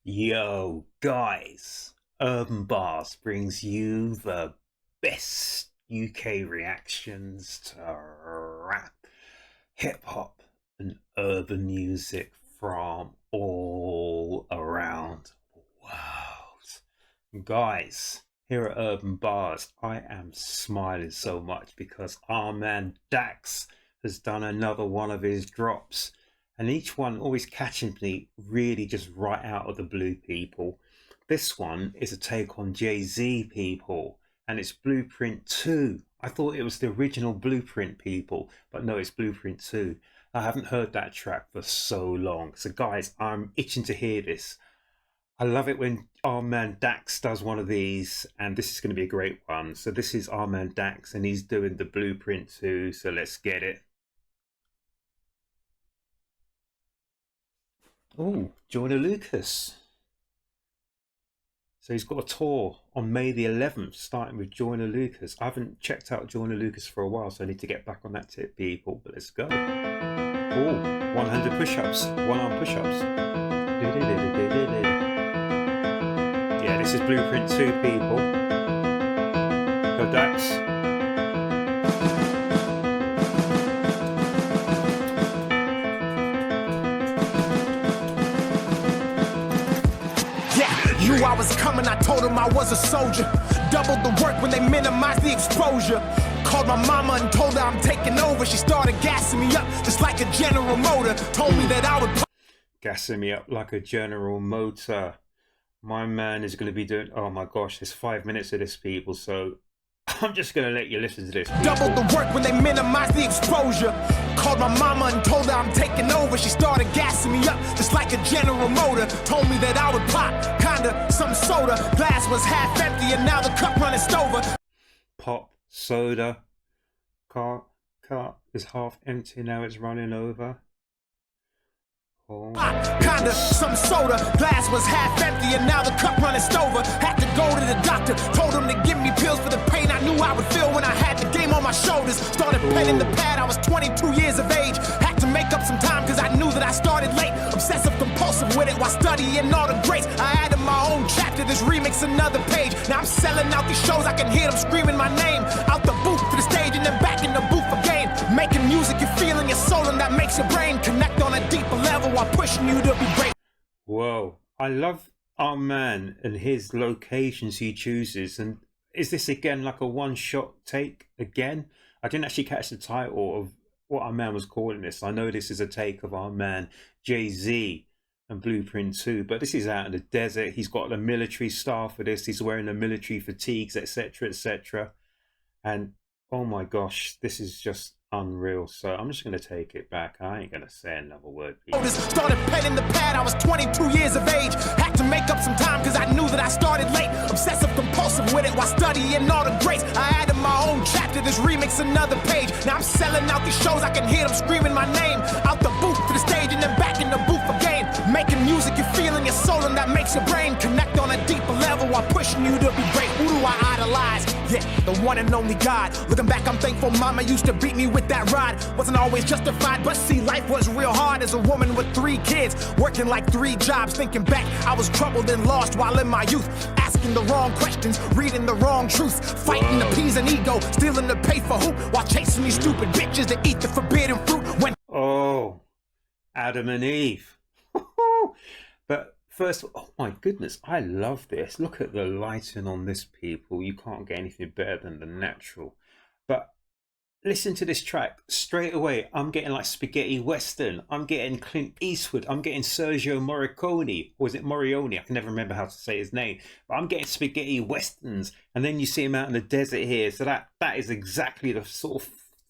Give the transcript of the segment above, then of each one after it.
Yo, guys, Urb'n Barz brings you the best UK reactions to rap, hip hop, and urban music from all around the world. Guys, here at Urb'n Barz, I am smiling so much because our man DAX has done another one of his drops. And each one always catching me really just right out of the blue, people. This one is a take on Jay-Z, people, and it's Blueprint 2. I thought it was the original Blueprint, people, but no, it's Blueprint 2. I haven't heard that track for so long. So guys, I'm itching to hear this. I love it when our man Dax does one of these, and this is going to be a great one. So this is our man Dax, and he's doing the Blueprint 2, so let's get it. Oh, Joyner Lucas. So he's got a tour on May the 11th, starting with Joyner Lucas. I haven't checked out Joyner Lucas for a while, so I need to get back on that tip, people. But let's go. Oh, 100 push-ups, one-arm push-ups. Yeah, this is Blueprint 2, people. Go Dax. Knew I was coming, I told them I was a soldier. Doubled the work when they minimized the exposure. Called my mama and told her I'm taking over. She started gassing me up just like a General Motor. Told me that I would... Gassing me up like a General Motor. My man is going to be doing... Oh my gosh, there's 5 minutes of this, people, so... I'm just going to let you listen to this, people. Doubled the work when they minimized the exposure. Called my mama and told her I'm taking over. She started gassing me up just like a General Motor. Told me that I would pop, kinda, some soda. Glass was half empty and now the cup running over. Pop, soda, car is half empty, now it's running over. Oh, kinda, some soda. Glass was half empty and now the cup running over. Had to go to the doctor, told him to give me pills for the pain I knew I would feel when I had the game on my shoulders. Started penning the pad, I was 22 years of age. Had to make up some time cause I knew that I started late. Obsessive compulsive with it while studying all the greats. I added my own chapter, this remix another page. Now I'm selling out these shows, I can hear them screaming my name. Out the booth to the stage and then back in the booth again. Making music, you're feeling your soul and that makes your brain connect on a deeper level while pushing you to be great. Whoa, I love our man and his locations he chooses. And is this again like a one-shot take again? I didn't actually catch the title of what our man was calling this. I know this is a take of our man Jay-Z and Blueprint 2, but this is out in the desert. He's got the military style for this. He's wearing the military fatigues, etc., etc. And oh my gosh, this is just unreal. So I'm just going to take it back. I ain't going to say another word, people. Started penning the pad, I was 22 years of age. Had to make up some time because I knew that I started late. Obsessive compulsive with it while studying all the greats. I added my own chapter, this remix another page. Now I'm selling out these shows, I can hear them screaming my name. Out the booth to the stage and then back in the booth again. Making music, you're feeling your soul and that makes your brain connect on a deeper level while pushing you to be great. Who do I idolize? Yeah, the one and only God. Looking back, I'm thankful mama used to beat me with that rod. Wasn't always justified, but see, life was real hard as a woman with 3 kids, working like 3 jobs. Thinking back, I was troubled and lost while in my youth, asking the wrong questions, reading the wrong truth, fighting to appease an ego, stealing to pay for hoop, while chasing these stupid bitches to eat the forbidden fruit. When oh, Adam and Eve. But first, oh my goodness, I love this. Look at the lighting on this, people. You can't get anything better than the natural. But listen to this track straight away. I'm getting like spaghetti western. I'm getting Clint Eastwood. I'm getting Sergio Morricone. Or is it Morioni? I can never remember how to say his name. But I'm getting spaghetti westerns. And then you see him out in the desert here. So that is exactly the sort of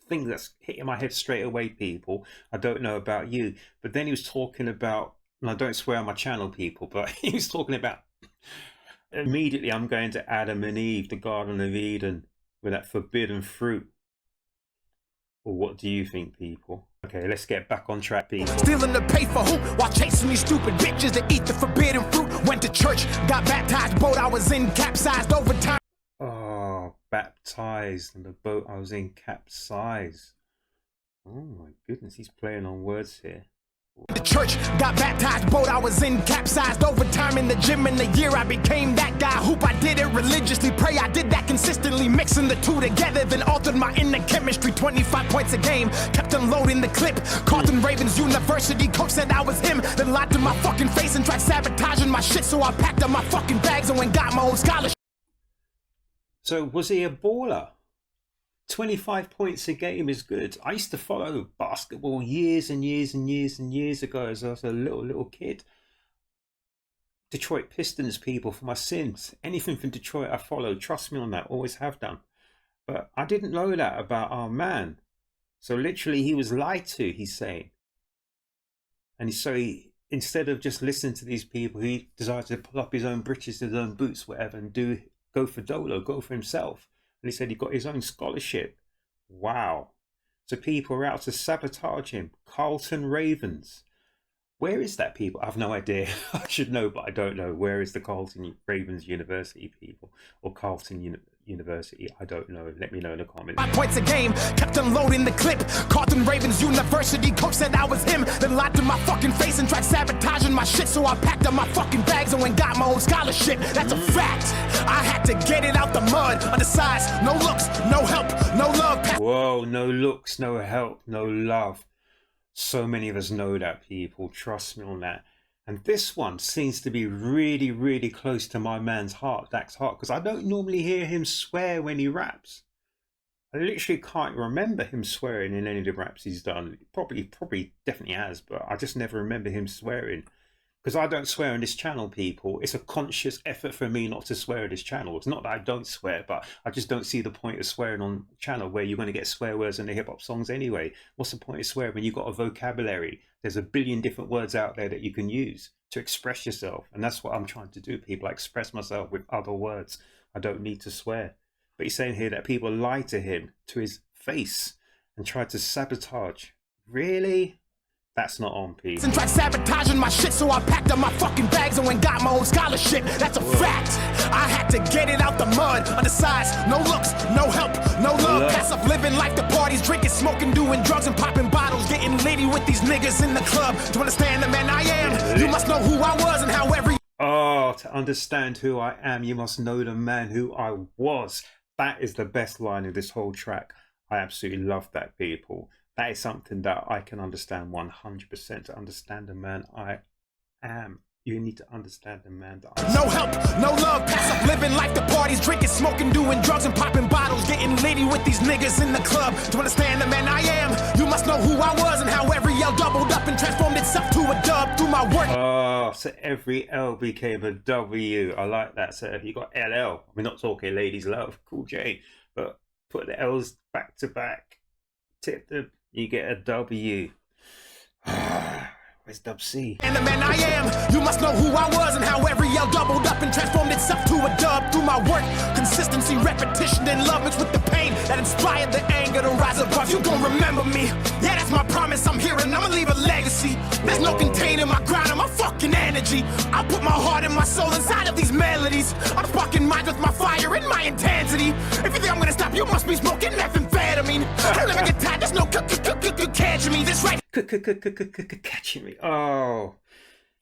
thing that's hitting my head straight away, people. I don't know about you. But then he was talking about, and I don't swear on my channel, people, but he was talking about, immediately I'm going to Adam and Eve, the Garden of Eden, with that forbidden fruit. Or what do you think, people? Okay, let's get back on track, people. Stealing to pay for hoop while chasing these stupid bitches to eat the forbidden fruit. Went to church, got baptized, boat I was in capsized over time. Oh, baptized, and the boat I was in capsized. Oh my goodness, he's playing on words here. The church got baptized, boat I was in capsized. Overtime in the gym in the year I became that guy. Hoop I did it religiously, pray I did that consistently. Mixing the two together, then altered my inner chemistry. 25 points a game, kept unloading the clip. Carlton Ravens University, coach said I was him. Then lied to my fucking face and tried sabotaging my shit. So I packed up my fucking bags and went got my own scholarship. So was he a baller? 25 points a game is good. I used to follow basketball years and years and years and years ago as I was a little kid. Detroit Pistons people for my sins. Anything from Detroit I follow. Trust me on that. Always have done. But I didn't know that about our man. So literally he was lied to, he's saying. And so he, instead of just listening to these people, he decided to pull up his own britches, his own boots, whatever, and go for Dolo, go for himself. And he said he got his own scholarship. Wow. So people are out to sabotage him. Carlton Ravens. Where is that, people? I have no idea. I should know, but I don't know. Where is the Carlton Ravens University, people? Or Carlton University? I don't know. Let me know in the comments. 5 points a game, kept unloading the clip. Carlton Ravens University, coach said I was him. Then lied to my fucking face and tried sabotaging my shit. So I packed up my fucking bags and went got my own scholarship. That's a fact. I had to get it out the mud. Undersized, no looks, no help, no love. Whoa, no looks, no help, no love. So many of us know that, people. Trust me on that. And this one seems to be really, really close to my man's heart, DAX heart, because I don't normally hear him swear when he raps. I literally can't remember him swearing in any of the raps he's done. Probably definitely has, but I just never remember him swearing. Because I don't swear on this channel, people. It's a conscious effort for me not to swear on this channel. It's not that I don't swear, but I just don't see the point of swearing on a channel where you're going to get swear words in the hip-hop songs anyway. What's the point of swearing when you've got a vocabulary? There's a billion different words out there that you can use to express yourself. And that's what I'm trying to do, people. I express myself with other words. I don't need to swear. But he's saying here that people lied to him, to his face, and tried to sabotage. Really? That's not on, Pete. And tried sabotaging my shit, so I packed up my fucking bags and went got my own scholarship. That's a fact. I had to get it out the mud. Undersized, no looks, no help, no love. Passive living life, the parties, drinking, smoking, doing drugs and popping bottles, getting litty with these niggas in the club. To understand the man I am, you must know who I was and how every... Oh, to understand who I am, you must know the man who I was. That is the best line of this whole track. I absolutely love that, people. That is something that I can understand 100%. To understand the man I am, you need to understand the man that I am. No help, no love, passive living life, the parties, drinking, smoking, doing drugs and popping bottles, getting litty with these niggas in the club. To understand the man I am, you must know who I was and how every L doubled up and transformed itself to a dub through my work. Oh, so every L became a W. I like that. So if you got LL, we're not talking ladies love, Cool J, but put the L's back to back, tip the, you get a W. Where's Dub C? And the man I am, you must know who I was and how every L doubled up and transformed itself to a dub through my work. Consistency, repetition, and love mixed with the pain that inspired the anger to rise above. You gon' remember me. Yeah, that's my promise. I'm here and I'ma leave a legacy. There's no containing my grind and my fucking energy. I put my heart and my soul inside of these melodies. I'm sparking minds with my fire and my intensity. If you think I'm gonna stop, you must be smoking methamphetamine. I'll never get tired. There's no catching me. This right. Catching me. Oh,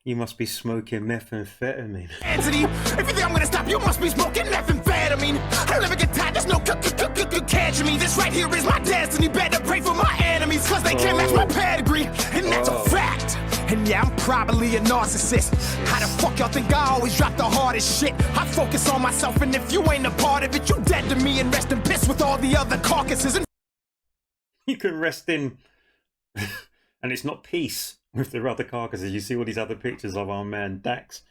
you must be smoking methamphetamine. If you think I'm gonna stop, you must be smoking methamphetamine. I'll never get tired, there's no catching me. This right here is my destiny. Better pray for my enemies, cause they can't match my pedigree. And that's a fact. And yeah, I'm probably a narcissist. How the fuck y'all think I always drop the hardest shit? I focus on myself, and if you ain't a part of it, you dead to me and rest in piss with all the other carcasses. And you can rest in... And it's not peace with the other carcasses. You see all these other pictures of our man DAX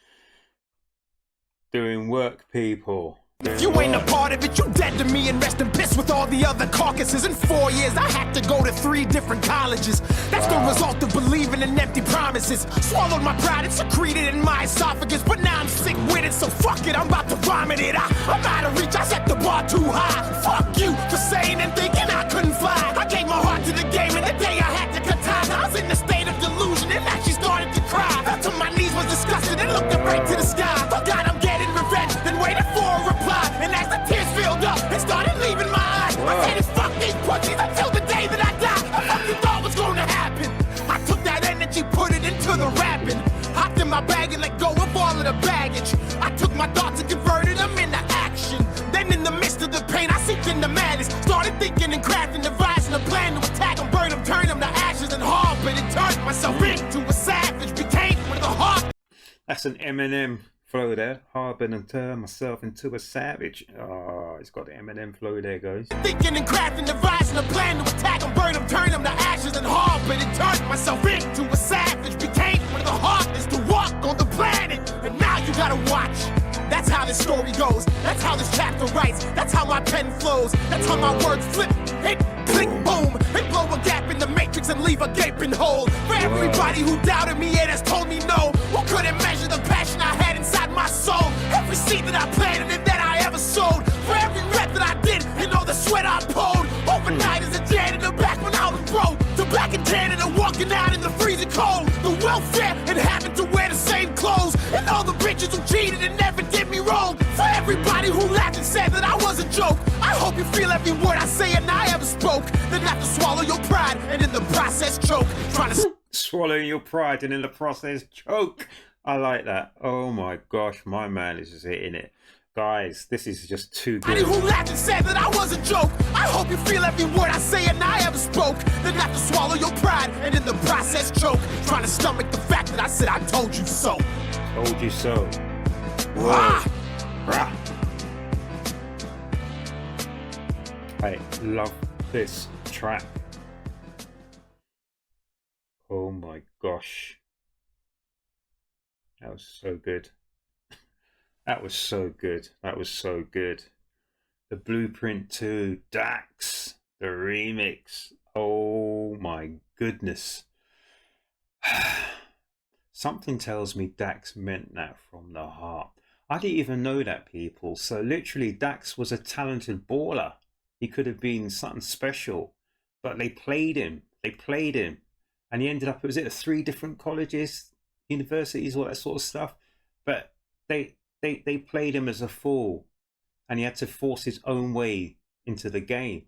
doing work, people. If you ain't a part of it, you dead to me and rest in piss with all the other carcasses. In 4 years, I had to go to 3 different colleges. That's the result of believing in empty promises. Swallowed my pride and secreted in my esophagus. But now I'm sick with it, so fuck it, I'm about to vomit it. I'm out of reach, I set the bar too high. Fuck you for saying and thinking I couldn't fly. I gave my heart to the game and the day I had to cut ties, I was in a state of delusion and actually started to cry. Fell to my knees, was disgusted and looked up right to the sky. Thought God, I'm getting revenge, then waited for a reply. And as the tears filled up and started leaving my eyes, I said, fuck these pussies until the day that I die. I fucking thought was gonna happen. I took that energy, put it in my bag and let go of all of the baggage. I took my thoughts and converted them into action. Then in the midst of the pain, I seeped into madness. Started thinking and crafting, devising a plan to attack them, burn them, turn them to ashes and harbor. And turned myself into a savage, became one of the heart. That's an Eminem flow there. Harbor and turn myself into a savage. Oh, it's got the Eminem flow there, guys. Thinking and crafting, devising a plan to attack them, burn them, turn them to ashes and harbor. And turned myself into a savage, became one of the hardest to walk on the planet. And now you gotta watch. That's how this story goes. That's how this chapter writes. That's how my pen flows. That's how my words flip, hit, click, boom, and blow a gap in the matrix and leave a gaping hole. For everybody who doubted me and has told me no, who couldn't measure the passion I had inside my soul. Every seed that I planted and that I ever sowed. For every rep that I did and all the sweat I poured. Overnight as a janitor back when I was broke. To back in Canada walking out in the freezing cold. The welfare and having to wear the same clothes. And all the bitches who cheated and never did me wrong. For everybody who laughed and said that I was a joke. I hope you feel every word I say and I ever spoke. Then have to swallow your pride and in the process choke. Trying to Swallowing your pride and in the process choke. I like that. Oh my gosh, my man is just hitting it. Guys, this is just too good. Who laughed and said that I was a joke. I hope you feel every word I say and I ever spoke. Then have to swallow your pride and in the process choke. Trying to stomach the fact that I said I told you so. Told you so. Ah! Rah. I love this track. Oh my gosh. That was so good. That was so good. That was so good. The Blueprint 2, DAX, the remix. Oh my goodness. Something tells me DAX meant that from the heart. I didn't even know that, people. So literally DAX was a talented baller. He could have been something special, but they played him. They played him. And he ended up, was it 3 different colleges, universities, all that sort of stuff? But they played him as a fool, and he had to force his own way into the game.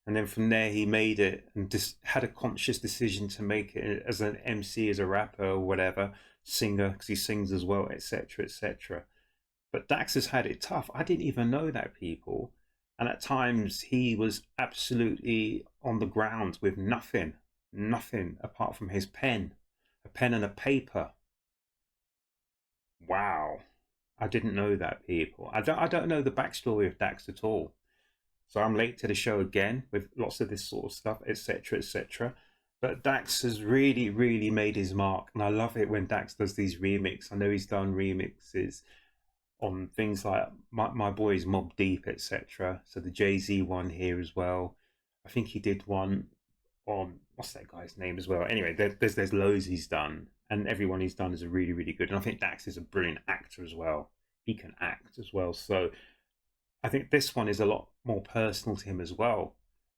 And then from there he made it and just had a conscious decision to make it as an MC, as a rapper or whatever, singer, because he sings as well, etc, etc. But Dax has had it tough. I didn't even know that, people. And at times he was absolutely on the ground with nothing apart from his pen, a pen and a paper. Wow. I didn't know that, people. I don't know the backstory of Dax at all. So I'm late to the show again with lots of this sort of stuff, etc, etc. But Dax has really, really made his mark. And I love it when Dax does these remixes. I know he's done remixes on things like my boys Mobb Deep, etc. So the Jay-Z one here as well. I think he did one on, what's that guy's name as well? Anyway, there's loads he's done. And everyone he's done is really, really good. And I think Dax is a brilliant actor as well. He can act as well. So I think this one is a lot more personal to him as well,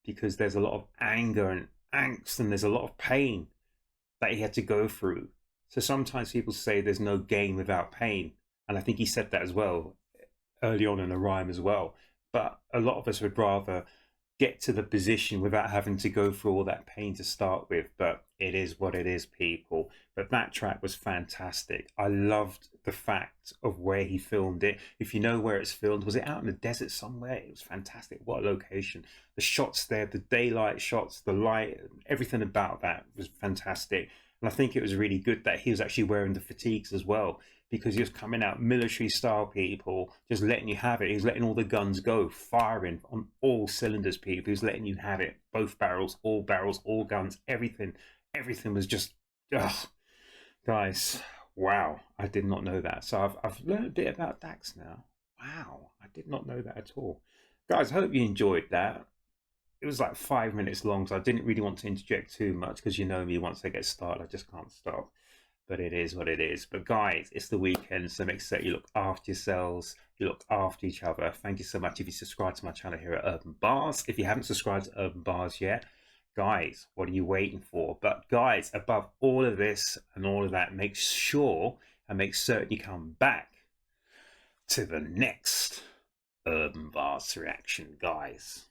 because there's a lot of anger and angst and there's a lot of pain that he had to go through. So sometimes people say there's no gain without pain. And I think he said that as well early on in the rhyme as well. But a lot of us would rather get to the position without having to go through all that pain to start with. But it is what it is, people. But that track was fantastic. I loved the fact of where he filmed it. If you know where it's filmed, was it out in the desert somewhere? It was fantastic. What a location. The shots there, the daylight shots, the light, everything about that was fantastic. And I think it was really good that he was actually wearing the fatigues as well, because he was coming out military style, people, just letting you have it. He was letting all the guns go, firing on all cylinders, people. He was letting you have it. Both barrels, all guns, everything. Everything was just, ugh. Guys, wow. I did not know that. So I've learned a bit about Dax now. Wow. I did not know that at all. Guys, I hope you enjoyed that. It was like 5 minutes long, so I didn't really want to interject too much, because you know me, once I get started, I just can't stop. But it is what it is. But guys, it's the weekend, so make sure you look after yourselves, you look after each other. Thank you so much if you subscribe to my channel here at Urb'n Barz. If you haven't subscribed to Urb'n Barz yet, guys, what are you waiting for? But guys, above all of this and all of that, make sure and make certain you come back to the next Urb'n Barz reaction, guys.